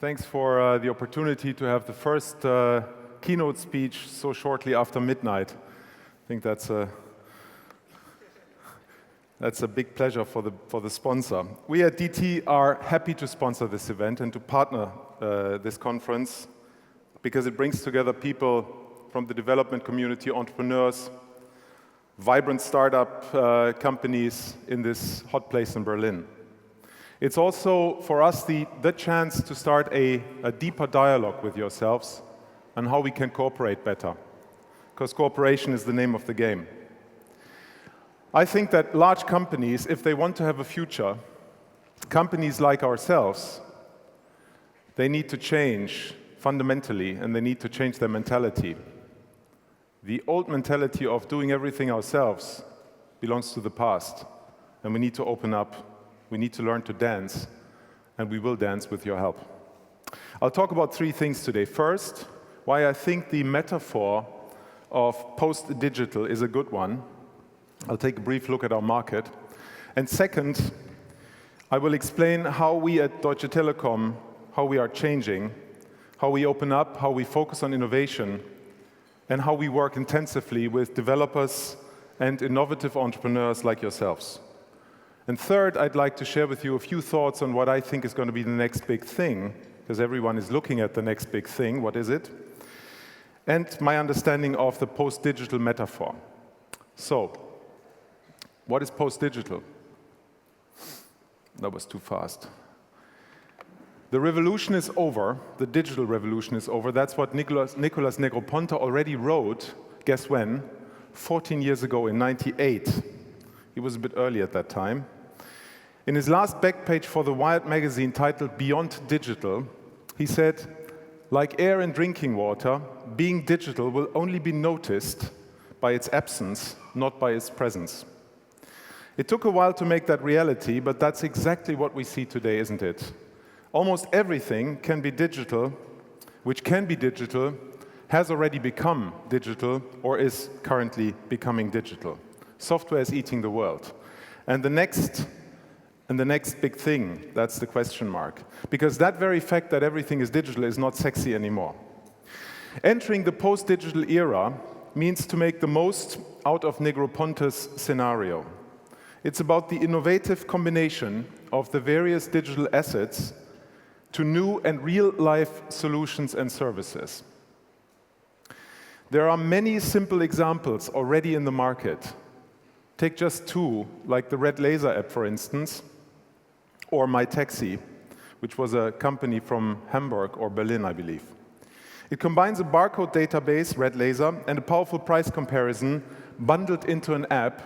Thanks for the opportunity to have the first keynote speech so shortly after midnight. I think that's a big pleasure for the sponsor. We at DT are happy to sponsor this event and to partner this conference because it brings together people from the development community, entrepreneurs, vibrant startup companies in this hot place in Berlin. It's also, for us, the chance to start a deeper dialogue with yourselves on how we can cooperate better, because cooperation is the name of the game. I think that large companies, if they want to have a future, companies like ourselves, they need to change fundamentally, and they need to change their mentality. The old mentality of doing everything ourselves belongs to the past, and we need to open up. We need to learn to dance, and we will dance with your help. I'll talk about three things today. First, why I think the metaphor of post-digital is a good one. I'll take a brief look at our market. And second, I will explain how we at Deutsche Telekom, how we are changing, how we open up, how we focus on innovation, and how we work intensively with developers and innovative entrepreneurs like yourselves. And third, I'd like to share with you a few thoughts on what I think is going to be the next big thing, because everyone is looking at the next big thing. What is it? And my understanding of the post-digital metaphor. So, what is post-digital? That was too fast. The revolution is over. The digital revolution is over. That's what Nicolas Negroponte already wrote, guess when? 14 years ago in '98. He was a bit early at that time. In his last back page for the Wired magazine titled Beyond Digital, he said, like air and drinking water, being digital will only be noticed by its absence, not by its presence. It took a while to make that reality, but that's exactly what we see today, isn't it? Almost everything can be digital, which can be digital, has already become digital, or is currently becoming digital. Software is eating the world. And the next big thing, that's the question mark. Because that very fact that everything is digital is not sexy anymore. Entering the post-digital era means to make the most out of Negroponte's scenario. It's about the innovative combination of the various digital assets to new and real-life solutions and services. There are many simple examples already in the market. Take just two, like the Red Laser app, for instance, or My Taxi, which was a company from Hamburg or Berlin, I believe. It combines a barcode database, Red Laser, and a powerful price comparison bundled into an app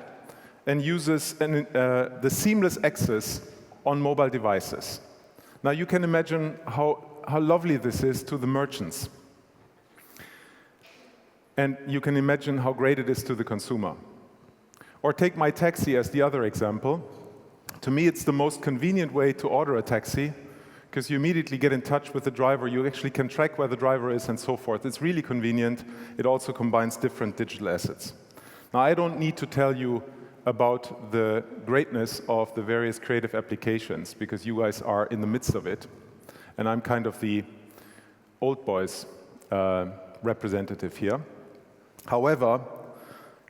and uses the seamless access on mobile devices. Now, you can imagine how lovely this is to the merchants. And you can imagine how great it is to the consumer. Or take My Taxi as the other example. To me, it's the most convenient way to order a taxi, because you immediately get in touch with the driver. You actually can track where the driver is and so forth. It's really convenient. It also combines different digital assets. Now, I don't need to tell you about the greatness of the various creative applications, because you guys are in the midst of it. And I'm kind of the old boys representative here. However,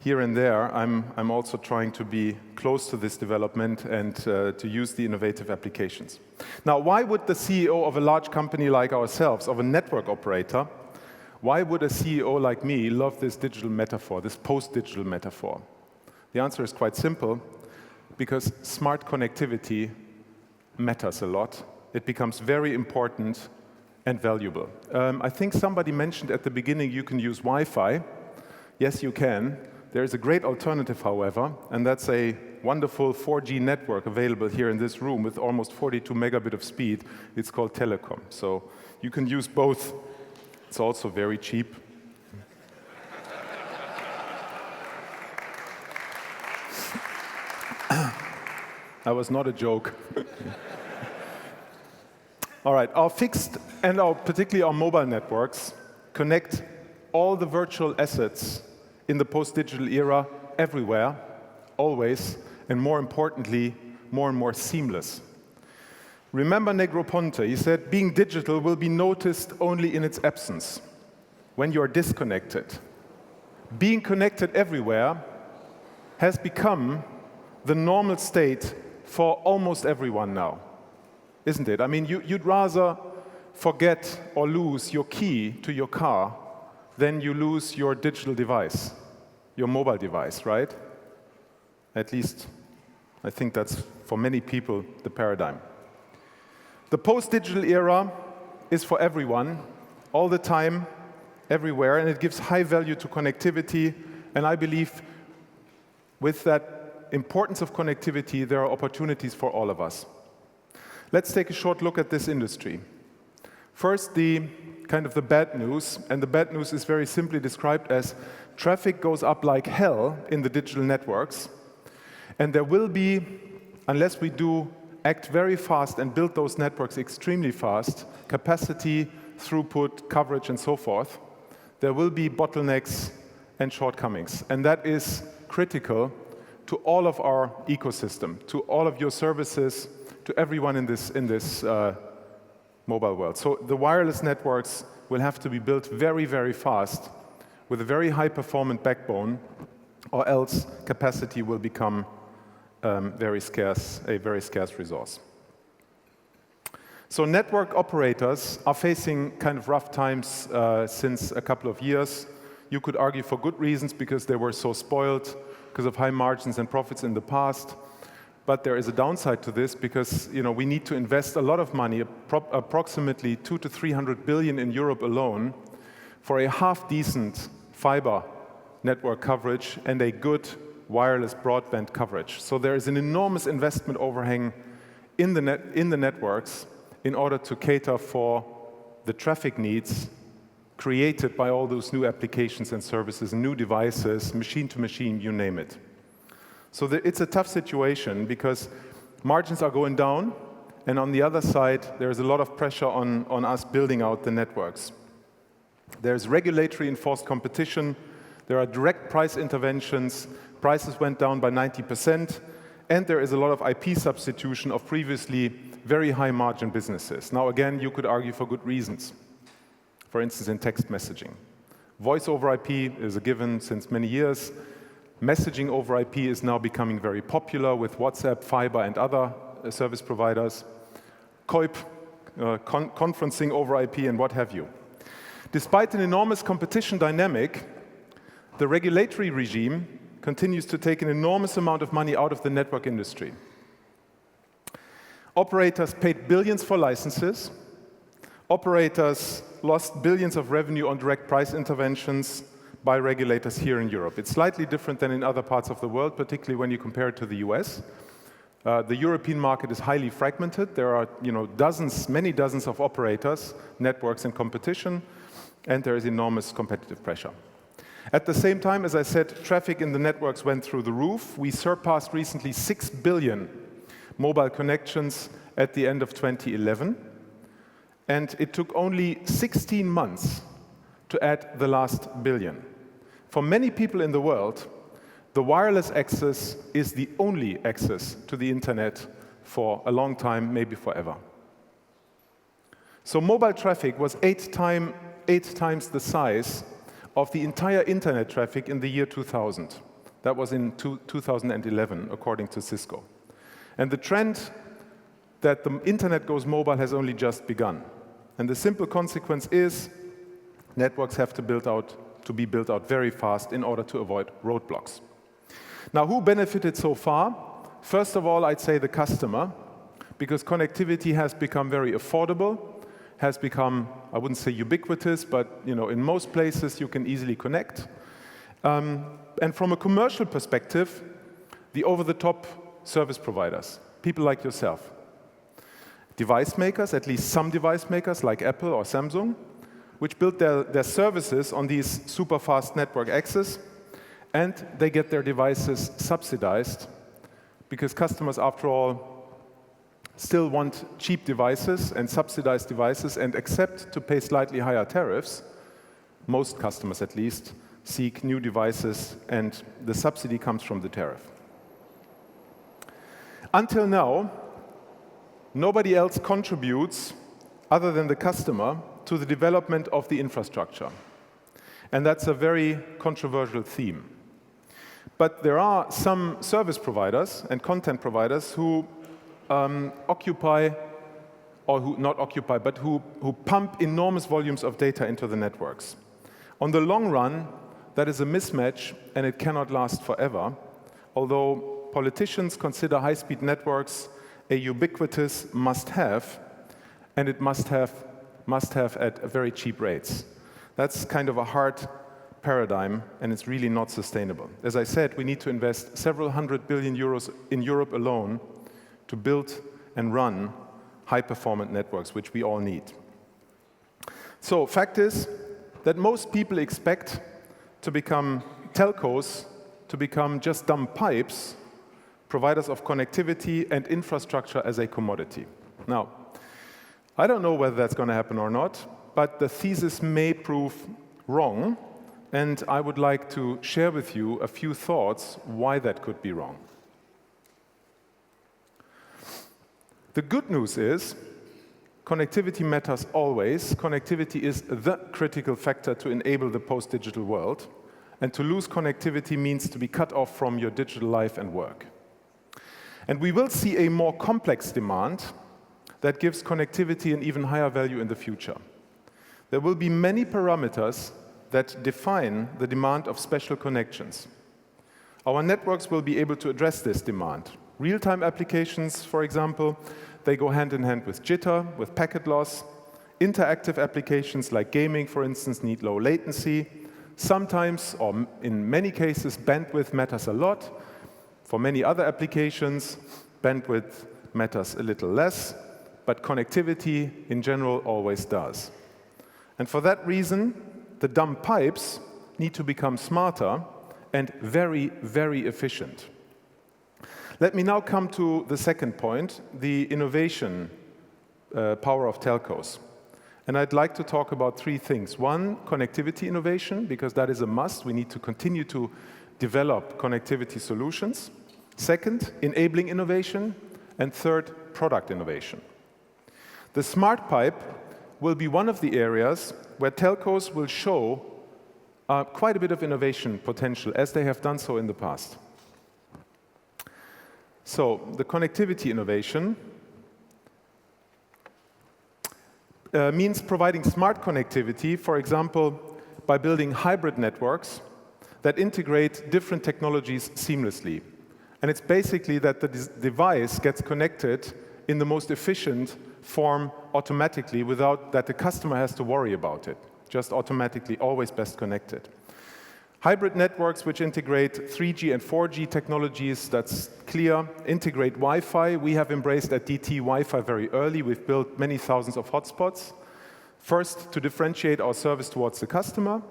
here and there, I'm also trying to be close to this development and to use the innovative applications. Now, why would the CEO of a large company like ourselves, of a network operator, why would a CEO like me love this digital metaphor, this post-digital metaphor? The answer is quite simple, because smart connectivity matters a lot. It becomes very important and valuable. I think somebody mentioned at the beginning you can use Wi-Fi. Yes, you can. There is a great alternative, however, and that's a wonderful 4G network available here in this room with almost 42 megabit of speed. It's called Telecom. So you can use both. It's also very cheap. That was not a joke. All right, our fixed and particularly our mobile networks connect all the virtual assets in the post-digital era everywhere, always, and more importantly, more and more seamless. Remember Negroponte, he said, being digital will be noticed only in its absence, when you are disconnected. Being connected everywhere has become the normal state for almost everyone now, isn't it? I mean, you'd rather forget or lose your key to your car than you lose your digital device, your mobile device, right? At least, I think that's, for many people, the paradigm. The post-digital era is for everyone, all the time, everywhere, and it gives high value to connectivity, and I believe with that importance of connectivity, there are opportunities for all of us. Let's take a short look at this industry. First, the kind of the bad news, and the bad news is very simply described as traffic goes up like hell in the digital networks, and there will be, unless we do act very fast and build those networks extremely fast, capacity, throughput, coverage, and so forth, there will be bottlenecks and shortcomings. And that is critical to all of our ecosystem, to all of your services, to everyone in this mobile world. So the wireless networks will have to be built very, very fast with a very high-performant backbone, or else capacity will become a very scarce resource. So network operators are facing kind of rough times since a couple of years. You could argue for good reasons because they were so spoiled because of high margins and profits in the past. But there is a downside to this because we need to invest a lot of money, approximately 200 to 300 billion in Europe alone, for a half-decent fiber network coverage and a good wireless broadband coverage. So there is an enormous investment overhang in the networks in order to cater for the traffic needs created by all those new applications and services, new devices, machine to machine, you name it. So it's a tough situation because margins are going down, and on the other side, there's a lot of pressure on us building out the networks. There's regulatory enforced competition, there are direct price interventions, prices went down by 90%, and there is a lot of IP substitution of previously very high margin businesses. Now again, you could argue for good reasons. For instance, in text messaging. Voice over IP is a given since many years. Messaging over IP is now becoming very popular with WhatsApp, Fiber, and other service providers. CoIP, conferencing over IP, and what have you. Despite an enormous competition dynamic, the regulatory regime continues to take an enormous amount of money out of the network industry. Operators paid billions for licenses. Operators lost billions of revenue on direct price interventions by regulators here in Europe. It's slightly different than in other parts of the world, particularly when you compare it to the US. The European market is highly fragmented. There are many dozens of operators, networks, and competition, and there is enormous competitive pressure. At the same time, as I said, traffic in the networks went through the roof. We surpassed recently 6 billion mobile connections at the end of 2011. And it took only 16 months to add the last billion. For many people in the world, the wireless access is the only access to the internet for a long time, maybe forever. So mobile traffic was eight times the size of the entire internet traffic in the year 2000. That was in 2011, according to Cisco. And the trend that the internet goes mobile has only just begun. And the simple consequence is networks have to be built out very fast in order to avoid roadblocks. Now, who benefited so far? First of all, I'd say the customer, because connectivity has become very affordable, has become, I wouldn't say ubiquitous, but in most places you can easily connect. And from a commercial perspective, the over-the-top service providers, people like yourself. Device makers, at least some device makers like Apple or Samsung, which build their services on these super fast network access, and they get their devices subsidized because customers, after all, still want cheap devices and subsidized devices and accept to pay slightly higher tariffs. Most customers, at least, seek new devices, and the subsidy comes from the tariff. Until now, Nobody else contributes, other than the customer, to the development of the infrastructure. And that's a very controversial theme. But there are some service providers and content providers who occupy, or who not occupy, but who pump enormous volumes of data into the networks. On the long run, that is a mismatch, and it cannot last forever, although politicians consider high-speed networks a ubiquitous must-have, and it must have at very cheap rates. That's kind of a hard paradigm, and it's really not sustainable. As I said, we need to invest several hundred billion euros in Europe alone to build and run high-performant networks, which we all need. So, fact is that most people expect to become telcos, to become just dumb pipes, providers of connectivity and infrastructure as a commodity. Now, I don't know whether that's going to happen or not, but the thesis may prove wrong, and I would like to share with you a few thoughts why that could be wrong. The good news is, connectivity matters always. Connectivity is the critical factor to enable the post-digital world, and to lose connectivity means to be cut off from your digital life and work. And we will see a more complex demand that gives connectivity an even higher value in the future. There will be many parameters that define the demand of special connections. Our networks will be able to address this demand. Real-time applications, for example, they go hand in hand with jitter, with packet loss. Interactive applications like gaming, for instance, need low latency. Sometimes, or in many cases, bandwidth matters a lot. For many other applications, bandwidth matters a little less, but connectivity in general always does. And for that reason, the dumb pipes need to become smarter and very, very efficient. Let me now come to the second point, the innovation power of telcos. And I'd like to talk about three things. One, connectivity innovation, because that is a must. We need to continue to develop connectivity solutions. Second, enabling innovation. And third, product innovation. The smart pipe will be one of the areas where telcos will show quite a bit of innovation potential, as they have done so in the past. So, the connectivity innovation means providing smart connectivity, for example, by building hybrid networks that integrate different technologies seamlessly. And it's basically that the device gets connected in the most efficient form automatically without that the customer has to worry about it. Just automatically, always best connected. Hybrid networks which integrate 3G and 4G technologies, that's clear. Integrate Wi-Fi. We have embraced at DT Wi-Fi very early. We've built many thousands of hotspots. First, to differentiate our service towards the customer,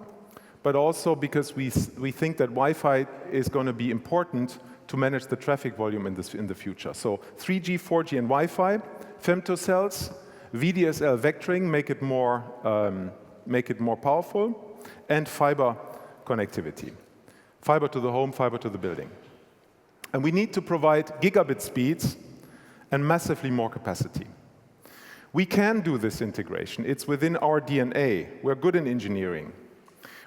but also because we think that Wi-Fi is going to be important to manage the traffic volume in the future. So 3G, 4G, and Wi-Fi, femtocells, VDSL vectoring, make it more powerful, and fiber connectivity. Fiber to the home, fiber to the building. And we need to provide gigabit speeds and massively more capacity. We can do this integration. It's within our DNA. We're good in engineering.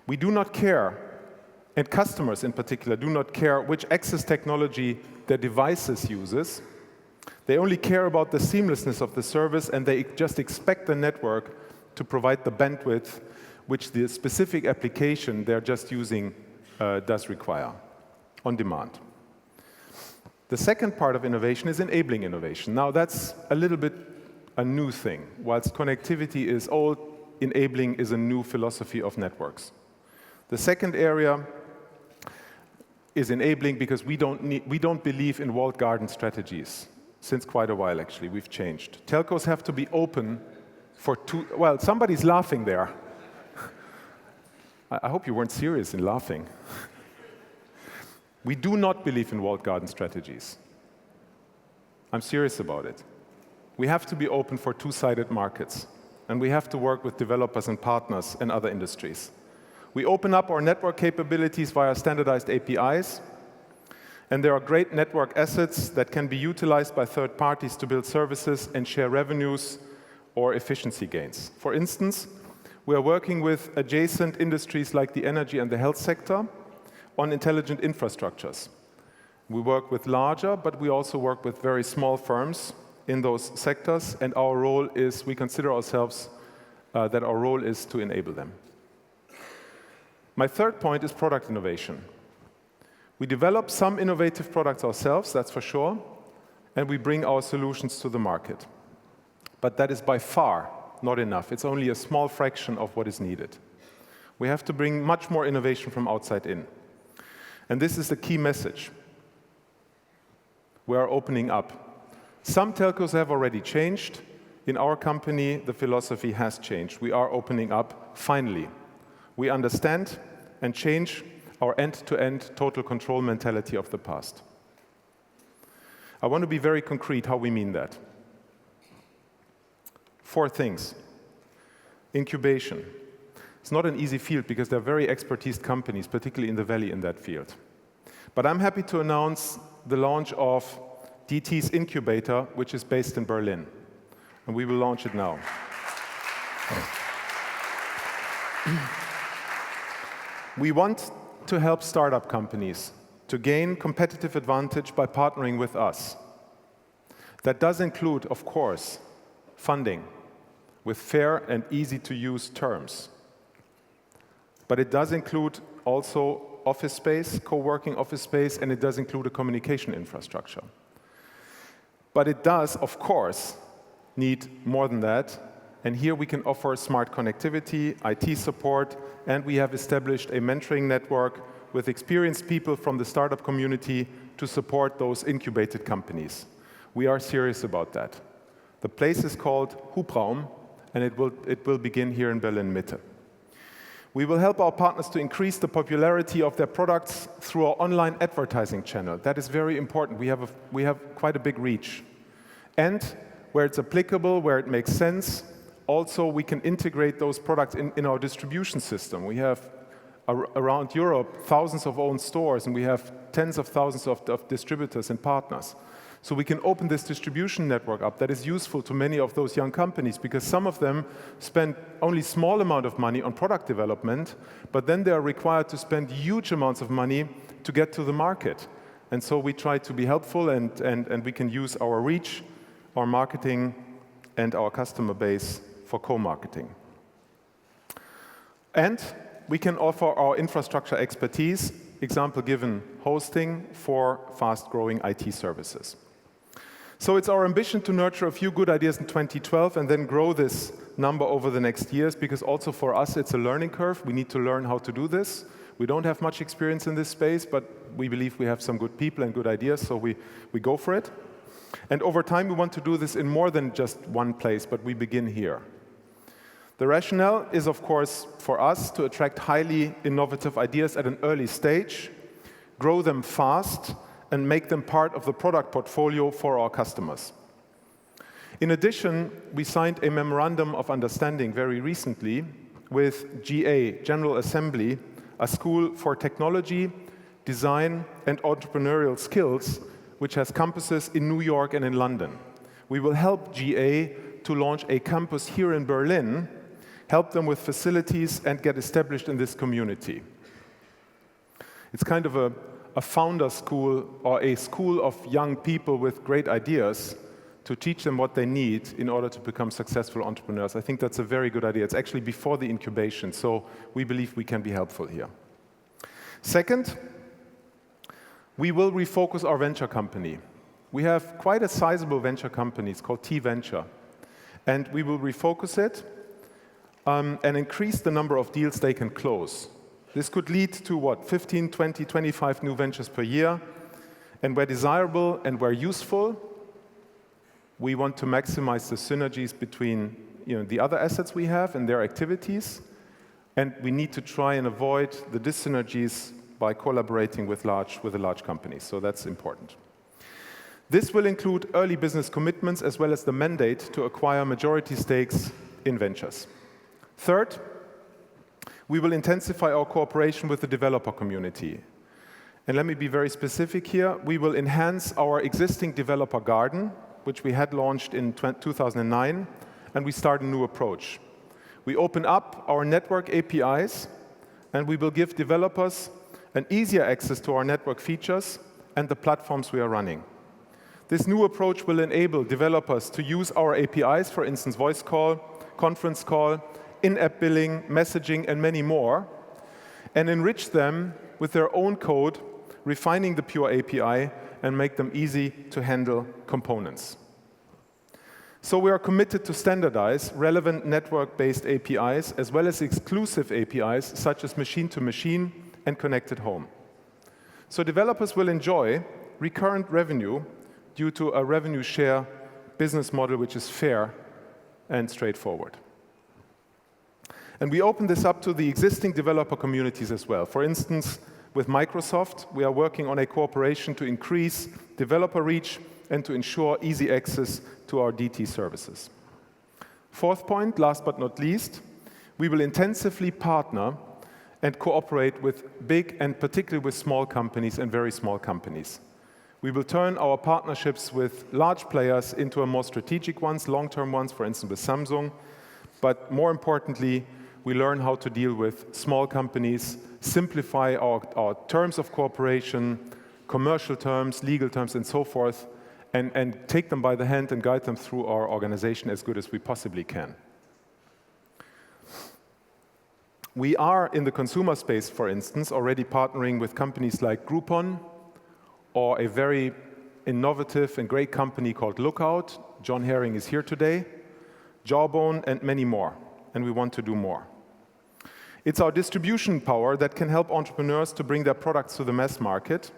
We do not care, and customers in particular do not care which access technology their devices uses. They only care about the seamlessness of the service, and they just expect the network to provide the bandwidth which the specific application they're just using does require on demand. The second part of innovation is enabling innovation. Now, that's a little bit a new thing. Whilst connectivity is old, enabling is a new philosophy of networks. The second area is enabling because we don't believe in walled garden strategies. Since quite a while, actually, we've changed. Telcos have to be open for well, somebody's laughing there. I hope you weren't serious in laughing. We do not believe in walled garden strategies. I'm serious about it. We have to be open for two-sided markets, and we have to work with developers and partners in other industries. We open up our network capabilities via standardized APIs, And there are great network assets that can be utilized by third parties to build services and share revenues or efficiency gains. For instance, we are working with adjacent industries like the energy and the health sector on intelligent infrastructures. We work with larger, but we also work with very small firms in those sectors, and our role is, we consider ourselves that our role is to enable them. My third point is product innovation. We develop some innovative products ourselves, that's for sure, and we bring our solutions to the market. But that is by far not enough. It's only a small fraction of what is needed. We have to bring much more innovation from outside in. And this is the key message. We are opening up. Some telcos have already changed. In our company, the philosophy has changed. We are opening up, finally. We understand and change our end-to-end total control mentality of the past. I want to be very concrete how we mean that. 4 things. Incubation. It's not an easy field because there are very expertise companies, particularly in the Valley, in that field. But I'm happy to announce the launch of DT's Incubator, which is based in Berlin. And we will launch it now. We want to help startup companies to gain competitive advantage by partnering with us. That does include, of course, funding with fair and easy-to-use terms. But it does include also office space, co-working office space, and it does include a communication infrastructure. But it does, of course, need more than that. And here we can offer smart connectivity, IT support, and we have established a mentoring network with experienced people from the startup community to support those incubated companies. We are serious about that. The place is called Hubraum, and it will begin here in Berlin-Mitte. We will help our partners to increase the popularity of their products through our online advertising channel. That is very important. We have quite a big reach. And where it's applicable, where it makes sense, also we can integrate those products in our distribution system. We have around Europe thousands of own stores, and we have tens of thousands of distributors and partners. So we can open this distribution network up that is useful to many of those young companies, because some of them spend only small amount of money on product development, but then they are required to spend huge amounts of money to get to the market. And so we try to be helpful, and we can use our reach, our marketing, and our customer base for co-marketing. And we can offer our infrastructure expertise, example given, hosting for fast-growing IT services. So it's our ambition to nurture a few good ideas in 2012 and then grow this number over the next years, because also for us it's a learning curve. We need to learn how to do this. We don't have much experience in this space, but we believe we have some good people and good ideas, so we go for it. And over time we want to do this in more than just one place, but we begin here. The rationale is, of course, for us to attract highly innovative ideas at an early stage, grow them fast, and make them part of the product portfolio for our customers. In addition, we signed a memorandum of understanding very recently with GA, General Assembly, a school for technology, design, and entrepreneurial skills, which has campuses in New York and in London. We will help GA to launch a campus here in Berlin, help them with facilities, and get established in this community. It's kind of a founder school, or a school of young people with great ideas to teach them what they need in order to become successful entrepreneurs. I think that's a very good idea. It's actually before the incubation, so we believe we can be helpful here. Second, we will refocus our venture company. We have quite a sizable venture company. It's called T-Venture. And we will refocus it and increase the number of deals they can close. This could lead to, 15, 20, 25 new ventures per year. And where desirable and where useful, we want to maximize the synergies between the other assets we have and their activities. And we need to try and avoid the dyssynergies by collaborating with the large companies. So that's important. This will include early business commitments as well as the mandate to acquire majority stakes in ventures. Third, we will intensify our cooperation with the developer community. And let me be very specific here. We will enhance our existing developer garden, which we had launched in 2009, and we start a new approach. We open up our network APIs, and we will give developers an easier access to our network features and the platforms we are running. This new approach will enable developers to use our APIs, for instance, voice call, conference call, in-app billing, messaging, and many more, and enrich them with their own code, refining the pure API, and make them easy to handle components. So we are committed to standardize relevant network-based APIs, as well as exclusive APIs, such as machine-to-machine and connected home. So developers will enjoy recurrent revenue due to a revenue share business model which is fair and straightforward. And we open this up to the existing developer communities as well. For instance, with Microsoft, we are working on a cooperation to increase developer reach and to ensure easy access to our DT services. Fourth point, last but not least, we will intensively partner and cooperate with big and particularly with small companies and very small companies. We will turn our partnerships with large players into a more strategic ones, long-term ones, for instance with Samsung. But more importantly, we learn how to deal with small companies, simplify our terms of cooperation, commercial terms, legal terms, and so forth, and take them by the hand and guide them through our organization as good as we possibly can. We are, in the consumer space, for instance, already partnering with companies like Groupon, or a very innovative and great company called Lookout. John Herring is here today, Jawbone, and many more, and we want to do more. It's our distribution power that can help entrepreneurs to bring their products to the mass market.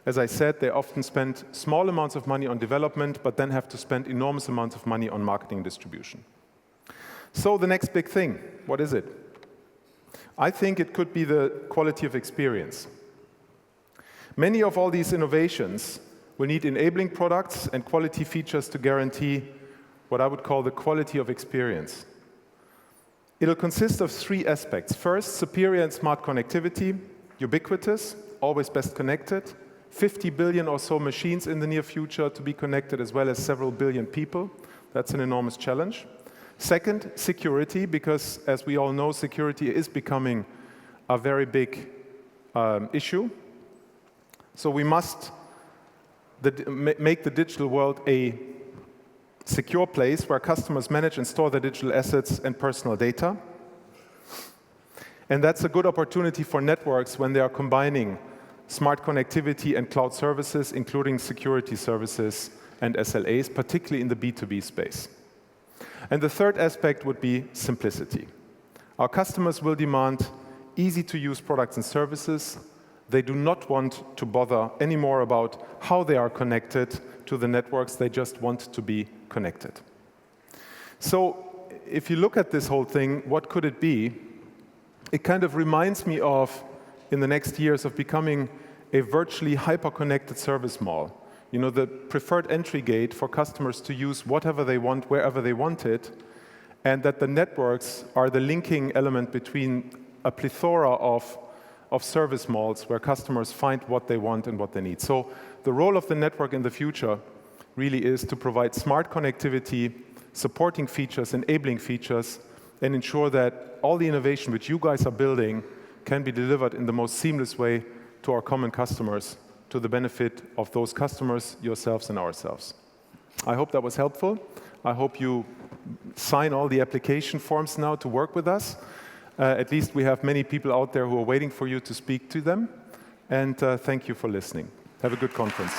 As I said, they often spend small amounts of money on development, but then have to spend enormous amounts of money on marketing and distribution. So the next big thing, what is it? I think it could be the quality of experience. Many of all these innovations will need enabling products and quality features to guarantee what I would call the quality of experience. It'll consist of three aspects. First, superior and smart connectivity, ubiquitous, always best connected, 50 billion or so machines in the near future to be connected, as well as several billion people. That's an enormous challenge. Second, security, because as we all know, security is becoming a very big issue. So we must make the digital world a secure place where customers manage and store their digital assets and personal data. And that's a good opportunity for networks when they are combining smart connectivity and cloud services, including security services and SLAs, particularly in the B2B space. And the third aspect would be simplicity. Our customers will demand easy-to-use products and services. They do not want to bother anymore about how they are connected to the networks. They just want to be connected. So if you look at this whole thing, what could it be? It kind of reminds me of, in the next years, of becoming a virtually hyper-connected service mall. You know, the preferred entry gate for customers to use whatever they want, wherever they want it, and that the networks are the linking element between a plethora of service malls where customers find what they want and what they need. So the role of the network in the future really is to provide smart connectivity, supporting features, enabling features, and ensure that all the innovation which you guys are building can be delivered in the most seamless way to our common customers, to the benefit of those customers, yourselves and ourselves. I hope that was helpful. I hope you sign all the application forms now to work with us. At least we have many people out there who are waiting for you to speak to them. And thank you for listening. Have a good conference.